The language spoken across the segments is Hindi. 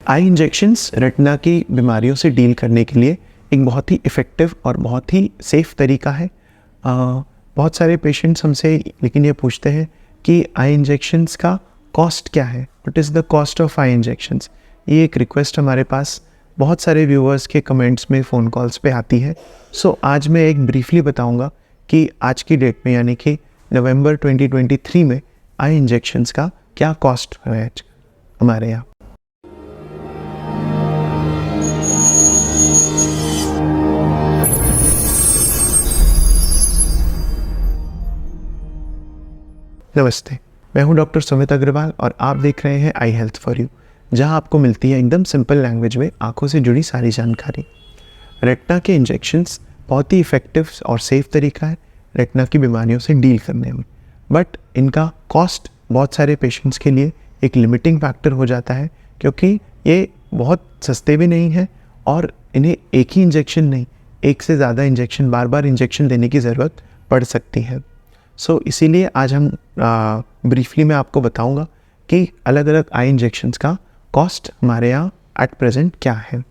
आई इंजेक्शंस रेटिना की बीमारियों से डील करने के लिए एक बहुत ही इफ़ेक्टिव और बहुत ही सेफ़ तरीका है। बहुत सारे पेशेंट्स हमसे लेकिन ये पूछते हैं कि आई इंजेक्शंस का कॉस्ट क्या है, what is the cost of I injections. ये एक रिक्वेस्ट हमारे पास बहुत सारे व्यूअर्स के कमेंट्स में, फ़ोन कॉल्स पे आती है। आज मैं एक ब्रीफली बताऊंगा कि आज की डेट में यानी कि नवंबर 2023 में आई इंजेक्शंस का क्या कॉस्ट है हमारे यहाँ। नमस्ते, मैं हूं डॉक्टर सुमित अग्रवाल और आप देख रहे हैं आई हेल्थ फॉर यू, जहां आपको मिलती है एकदम सिंपल लैंग्वेज में आंखों से जुड़ी सारी जानकारी। रेटिना के इंजेक्शंस बहुत ही इफ़ेक्टिव और सेफ़ तरीका है रेटिना की बीमारियों से डील करने में, बट इनका कॉस्ट बहुत सारे पेशेंट्स के लिए एक लिमिटिंग फैक्टर हो जाता है, क्योंकि ये बहुत सस्ते भी नहीं हैं और इन्हें एक ही इंजेक्शन नहीं, एक से ज़्यादा इंजेक्शन, बार बार इंजेक्शन देने की ज़रूरत पड़ सकती है। इसीलिए आज हम ब्रीफली मैं आपको बताऊंगा कि अलग अलग आई इंजेक्शंस का कॉस्ट हमारे यहाँ एट प्रेजेंट क्या है।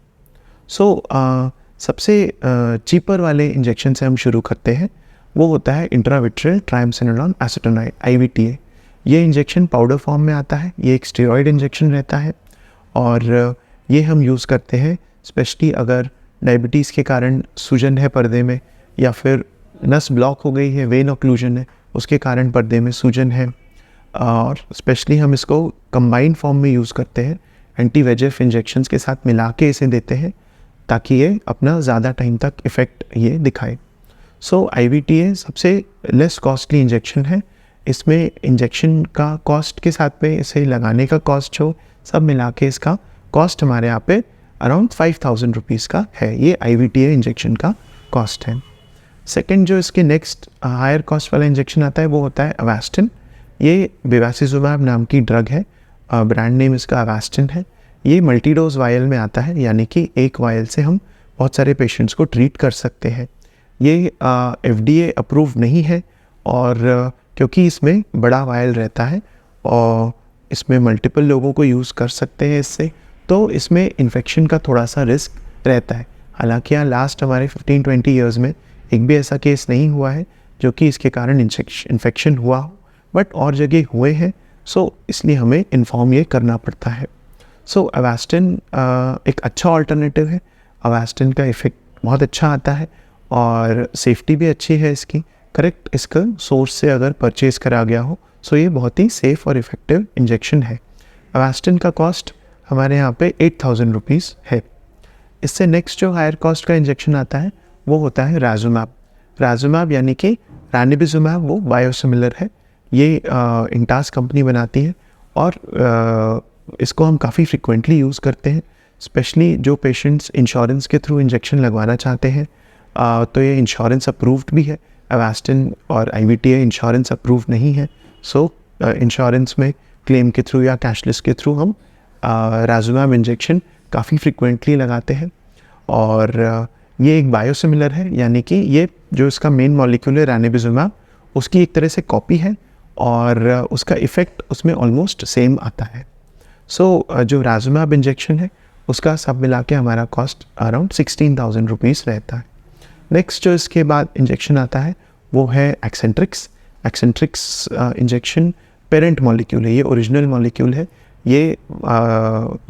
सबसे चीपर वाले इंजेक्शन से हम शुरू करते हैं। वो होता है इंट्राविट्रियल ट्राइमसिनोलॉन एसीटोनाइड, IVTA। ये इंजेक्शन पाउडर फॉर्म में आता है। ये एक स्टेरॉयड इंजेक्शन रहता है और ये हम यूज़ करते हैं स्पेशली अगर डायबिटीज़ के कारण सूजन है पर्दे में, या फिर नस ब्लॉक हो गई है, वेन ऑक्लूजन है, उसके कारण पर्दे में सूजन है। और स्पेशली हम इसको कंबाइंड फॉर्म में यूज़ करते हैं, एंटी VEGF इंजेक्शंस के साथ मिला के इसे देते हैं ताकि ये अपना ज़्यादा टाइम तक इफ़ेक्ट ये दिखाए। IVTA सबसे लेस कॉस्टली इंजेक्शन है। इसमें इंजेक्शन का कॉस्ट के साथ में इसे लगाने का कॉस्ट जो सब मिला के इसका कॉस्ट हमारे यहाँ पे अराउंड 5000 रुपीज़ का है। ये IVTA इंजेक्शन का कॉस्ट है। सेकेंड जो इसके नेक्स्ट हायर कॉस्ट वाला इंजेक्शन आता है वो होता है अवास्टिन। ये बेवासिजुमैब नाम की ड्रग है, ब्रांड नेम इसका अवास्टिन है। ये मल्टी डोज वायल में आता है, यानी कि एक वायल से हम बहुत सारे पेशेंट्स को ट्रीट कर सकते हैं। ये FDA अप्रूव नहीं है और क्योंकि इसमें बड़ा वायल रहता है और इसमें मल्टीपल लोगों को यूज़ कर सकते हैं इससे, तो इसमें इन्फेक्शन का थोड़ा सा रिस्क रहता है। हालांकि यहाँ लास्ट हमारे 15-20 ईयर्स में एक भी ऐसा केस नहीं हुआ है जो कि इसके कारण इन्फेक्शन हुआ हो, बट और जगह हुए हैं, इसलिए हमें इन्फॉर्म ये करना पड़ता है। अवास्टिन एक अच्छा ऑल्टरनेटिव है। अवास्टिन का इफ़ेक्ट बहुत अच्छा आता है और सेफ्टी भी अच्छी है इसकी। करेक्ट इसका सोर्स से अगर परचेज़ करा गया हो, ये बहुत ही सेफ़ और इफ़ेक्टिव इंजेक्शन है। अवास्टिन का कॉस्ट हमारे यहाँ पे 8000 रुपीज़ है। इससे नेक्स्ट जो हायर कॉस्ट का इंजेक्शन आता है वो होता है राजुमैब। राजुमैब यानी कि रानिबिजुमैब, वो बायोसिमिलर है। ये इंटास कंपनी बनाती है और इसको हम काफ़ी फ्रिक्वेंटली यूज़ करते हैं, स्पेशली जो पेशेंट्स इंश्योरेंस के थ्रू इंजेक्शन लगवाना चाहते हैं। तो ये इंश्योरेंस अप्रूव्ड भी है। अवास्टिन और IVTA इंश्योरेंस अप्रूव नहीं है, इंश्योरेंस में क्लेम के थ्रू या कैशलेस के थ्रू हम राजुमैब इंजेक्शन काफ़ी फ्रिक्वेंटली लगाते हैं। और ये एक बायोसिमिलर है, यानी कि ये जो इसका मेन मॉलिक्यूल है रानिबिजुमैब, उसकी एक तरह से कॉपी है और उसका इफ़ेक्ट उसमें ऑलमोस्ट सेम आता है। जो राजुमैब इंजेक्शन है उसका सब मिला के हमारा कॉस्ट अराउंड 16000 रुपीज़ रहता है। नेक्स्ट जो इसके बाद इंजेक्शन आता है वो है eccentrics. Eccentrics injection parent molecule है, ये ओरिजिनल मॉलिक्यूल है। ये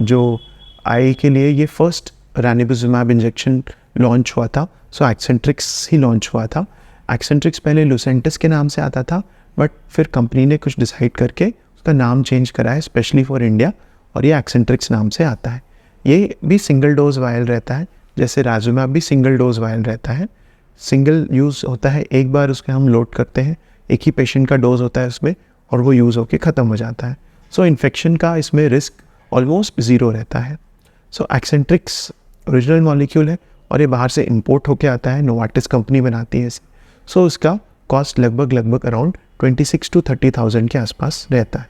जो आई के लिए ये फर्स्ट रानिबिजुमैब इंजेक्शन लॉन्च हुआ था, एक्सेंट्रिक्स ही लॉन्च हुआ था। एक्सेंट्रिक्स पहले लुसेंटिस के नाम से आता था, बट फिर कंपनी ने कुछ डिसाइड करके उसका नाम चेंज करा है स्पेशली फॉर इंडिया, और ये एक्सेंट्रिक्स नाम से आता है। ये भी सिंगल डोज वायल रहता है, जैसे राजुमैब भी सिंगल डोज वायल रहता है। सिंगल यूज़ होता है, एक बार उसके हम लोड करते हैं, एक ही पेशेंट का डोज होता है उसमें और वो यूज़ होके ख़त्म हो जाता है। इन्फेक्शन का इसमें रिस्क ऑलमोस्ट ज़ीरो रहता है। एक्सेंट्रिक्स ओरिजिनल मॉलिक्यूल है और ये बाहर से इंपोर्ट होके आता है, नोवार्टिस कंपनी बनाती है इसे। इसका कॉस्ट लगभग अराउंड 26 to 30,000 के आसपास रहता है।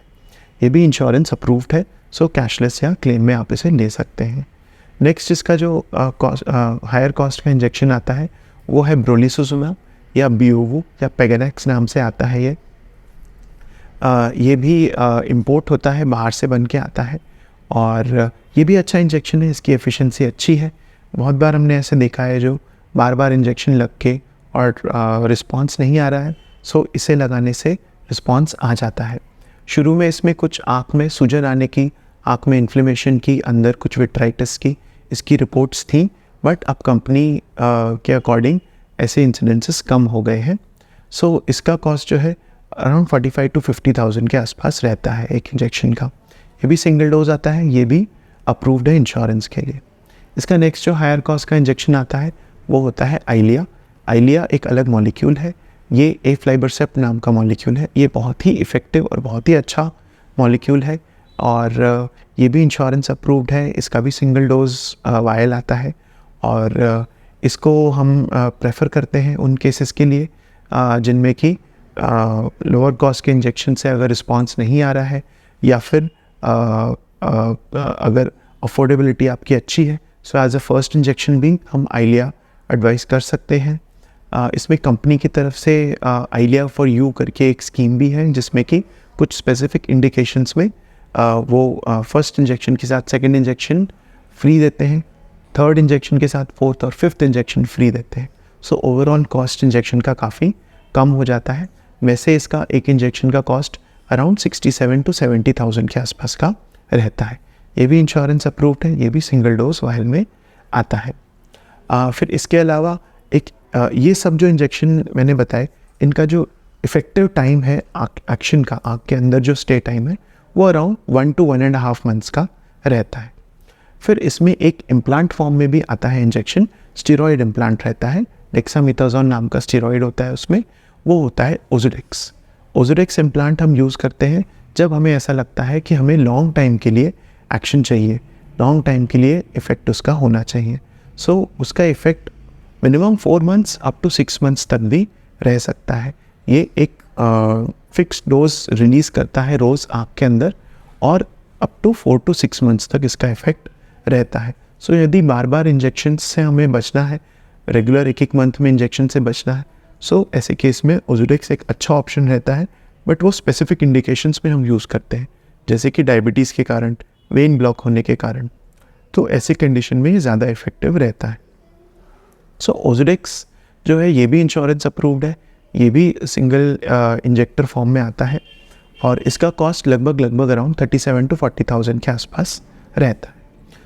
ये भी इंश्योरेंस अप्रूव्ड है, कैशलेस या क्लेम में आप इसे ले सकते हैं। नेक्स्ट इसका जो हायर कॉस्ट का इंजेक्शन आता है वो है ब्रोलिसुजुमैब या बियोवू या पेगानेक्स नाम से आता है। ये भी इंपोर्ट होता है, बाहर से बन के आता है और ये भी अच्छा इंजेक्शन है, इसकी एफिशिएंसी अच्छी है। बहुत बार हमने ऐसे देखा है जो बार बार इंजेक्शन लग के और रिस्पॉन्स नहीं आ रहा है, सो इसे लगाने से रिस्पॉन्स आ जाता है। शुरू में इसमें कुछ आँख में सूजन आने की, आँख में इन्फ्लेमेशन की, अंदर कुछ विट्राइटिस की इसकी रिपोर्ट्स थी, बट अब कंपनी के अकॉर्डिंग ऐसे इंसिडेंसेस कम हो गए हैं। सो इसका कॉस्ट जो है अराउंड 45 to 50,000 के आसपास रहता है एक इंजेक्शन का। ये भी सिंगल डोज आता है, ये भी अप्रूव्ड है इंश्योरेंस के लिए। इसका नेक्स्ट जो हायर कॉस्ट का इंजेक्शन आता है वो होता है आइलिया। आइलिया एक अलग मॉलिक्यूल है, ये एफ्लाइबरसेप्ट नाम का मॉलिक्यूल है। ये बहुत ही इफ़ेक्टिव और बहुत ही अच्छा मॉलिक्यूल है और ये भी इंश्योरेंस अप्रूव्ड है। इसका भी सिंगल डोज वायल आता है और इसको हम प्रेफर करते हैं उन केसेस के लिए जिनमें कि लोअर कॉस्ट के इंजेक्शन से अगर रिस्पॉन्स नहीं आ रहा है या फिर अगर अफोर्डेबिलिटी आपकी अच्छी है। So as a first injection भी हम आइलिया एडवाइस कर सकते हैं। इसमें कंपनी की तरफ से आइलिया फॉर यू करके एक स्कीम भी है जिसमें कि कुछ स्पेसिफिक इंडिकेशंस में वो फर्स्ट इंजेक्शन के साथ सेकंड इंजेक्शन फ्री देते हैं, थर्ड इंजेक्शन के साथ फोर्थ और फिफ्थ इंजेक्शन फ्री देते हैं। सो ओवरऑल कॉस्ट इंजेक्शन का काफ़ी कम हो जाता है। वैसे इसका एक इंजेक्शन का कॉस्ट अराउंड 67 to 70,000 के आसपास का रहता है। ये भी इंश्योरेंस अप्रूव्ड है, ये भी सिंगल डोज वायल में आता है। फिर इसके अलावा एक ये सब जो इंजेक्शन मैंने बताए इनका जो इफ़ेक्टिव टाइम है एक्शन का, आँख के अंदर जो स्टे टाइम है वो अराउंड 1 to 1.5 months का रहता है। फिर इसमें एक इम्प्लांट फॉर्म में भी आता है इंजेक्शन, स्टेरॉयड इम्प्लांट रहता है, डेक्सामेथासोन नाम का स्टेरॉयड होता है उसमें, वो होता है ओज़ोडेक्स। ओज़ोडेक्स इम्प्लांट हम यूज़ करते हैं जब हमें ऐसा लगता है कि हमें लॉन्ग टाइम के लिए एक्शन चाहिए, लॉन्ग टाइम के लिए इफ़ेक्ट उसका होना चाहिए। सो उसका effect minimum 4 months up to 6 months तक भी रह सकता है। ये एक फिक्स डोज रिलीज़ करता है रोज़ आँख के अंदर और अप टू 4 to 6 months तक इसका इफ़ेक्ट रहता है। सो यदि बार बार इंजेक्शन से हमें बचना है, रेगुलर एक मंथ में इंजेक्शन से बचना है, सो ऐसे केस में ओज़ोडेक्स एक अच्छा ऑप्शन रहता है, बट वो स्पेसिफिक इंडिकेशंस में हम यूज़ करते हैं जैसे कि डायबिटीज़ के कारण, वेन ब्लॉक होने के कारण। तो ऐसे कंडीशन में ये ज़्यादा इफ़ेक्टिव रहता है। सो ओज़ोडेक्स जो है ये भी इंश्योरेंस अप्रूव्ड है, ये भी सिंगल इंजेक्टर फॉर्म में आता है और इसका कॉस्ट लगभग अराउंड 37 to 40,000 के आसपास रहता है।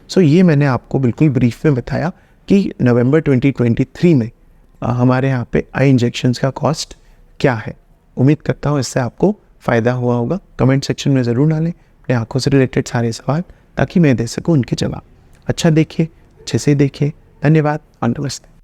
सो ये मैंने आपको बिल्कुल ब्रीफ में बताया कि नवंबर 2023 में हमारे यहाँ पे आई इंजेक्शंस का कॉस्ट क्या है। उम्मीद करता हूँ इससे आपको फ़ायदा हुआ होगा। कमेंट सेक्शन में ज़रूर डालें अपने आँखों से रिलेटेड सारे सवाल ताकि मैं दे सकूँ उनके जवाब। अच्छा देखिए, अच्छे से देखिए। धन्यवाद और नमस्ते।